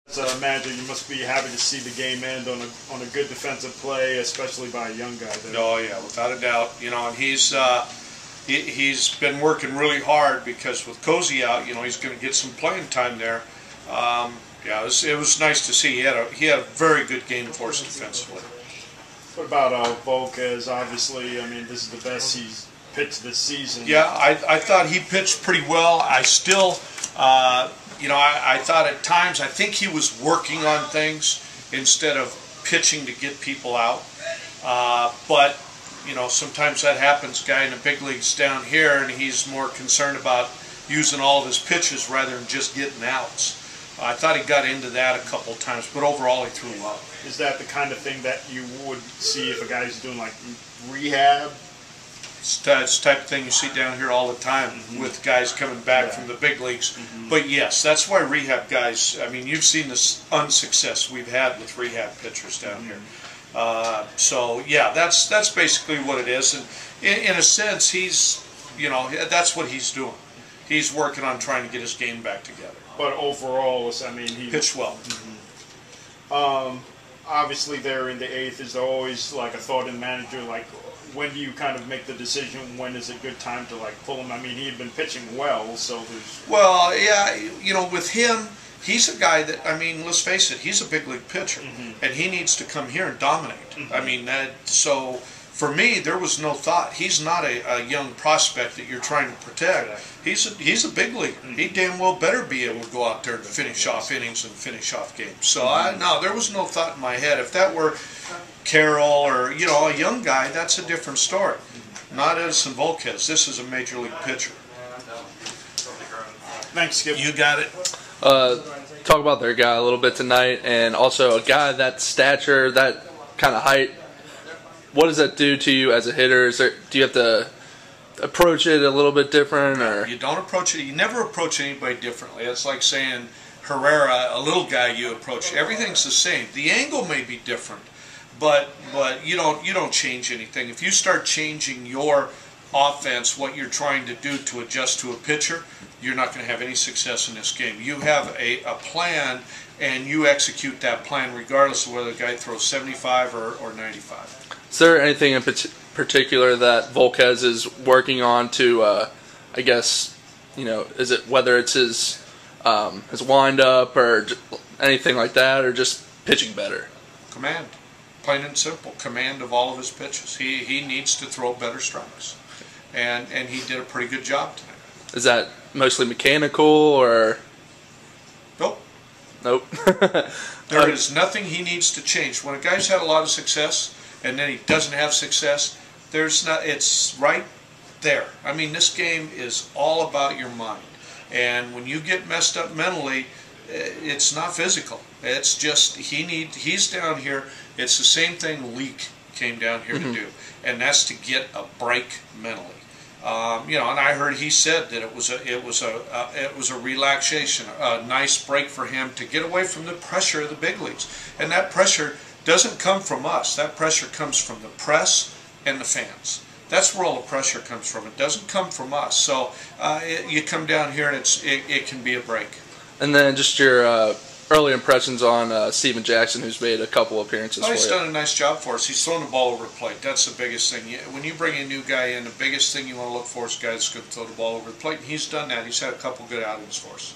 As a manager, you must be happy to see the game end on a good defensive play, especially by a young guy there. Oh yeah, without a doubt. You know, and he's been working really hard because with Cozy out, you know, he's going to get some playing time there. Yeah, it was nice to see. He had a very good game for us defensively. What about Volquez? Obviously, I mean, this is the best he's pitched this season. Yeah, I thought he pitched pretty well. I still, you know, I thought at times, I think he was working on things instead of pitching to get people out. But, you know, sometimes that happens. Guy in the big leagues down here, and he's more concerned about using all of his pitches rather than just getting outs. I thought he got into that a couple times, but overall he threw well. Is that the kind of thing that you would see if a guy's doing like rehab? It's the type of thing you see down here all the time with guys coming back from the big leagues. But yes, that's why rehab guys, I mean, you've seen this unsuccess we've had with rehab pitchers down here. So yeah, that's basically what it is. And in a sense, he's, you know, that's what he's doing. He's working on trying to get his game back together. But overall, I mean, he pitched well. Obviously, there in the eighth, is there always like a thought in manager, like when do you kind of make the decision when is a good time to like pull him? I mean, he had been pitching well, so there's. Well, yeah, you know, with him, he's a guy that, I mean, let's face it, he's a big league pitcher, and he needs to come here and dominate. I mean, so for me, there was no thought. He's not a young prospect that you're trying to protect. He's a big leaguer. He damn well better be able to go out there and finish off innings and finish off games. So no, there was no thought in my head. If that were Carroll or, you know, a young guy, that's a different story. Not Edinson Volquez. This is a major league pitcher. Thanks, Skip. You got it. Talk about their guy a little bit tonight, and also a guy that stature, that kind of height. What does that do to you as a hitter? Do you have to approach it a little bit different, or you don't approach it? You never approach anybody differently. It's like saying Herrera, a little guy, you approach. Everything's the same. The angle may be different, but you don't change anything. If you start changing your offense, what you're trying to do to adjust to a pitcher, you're not going to have any success in this game. You have a plan, and you execute that plan regardless of whether the guy throws 75 or 95. Is there anything in particular that Volquez is working on to, I guess, you know, is it whether it's his wind-up or anything like that, or just pitching better? Command. Plain and simple. Command of all of his pitches. He needs to throw better strikes. And he did a pretty good job tonight. Is that mostly mechanical, or? Nope. Nope. There is nothing he needs to change. When a guy's had a lot of success and then he doesn't have success, it's right there. I mean, this game is all about your mind. And when you get messed up mentally, it's not physical. It's just he's down here. It's the same thing Leak came down here to do, and that's to get a break mentally. You know, and I heard he said that it was a relaxation, a nice break for him to get away from the pressure of the big leagues. And that pressure doesn't come from us. That pressure comes from the press and the fans. That's where all the pressure comes from. It doesn't come from us. So you come down here and it can be a break. And then just your early impressions on Steven Jackson, who's made a couple appearances for you. He's done a nice job for us. He's thrown the ball over the plate. That's the biggest thing. When you bring a new guy in, the biggest thing you want to look for is a guy that's going to throw the ball over the plate. And he's done that. He's had a couple good outings for us.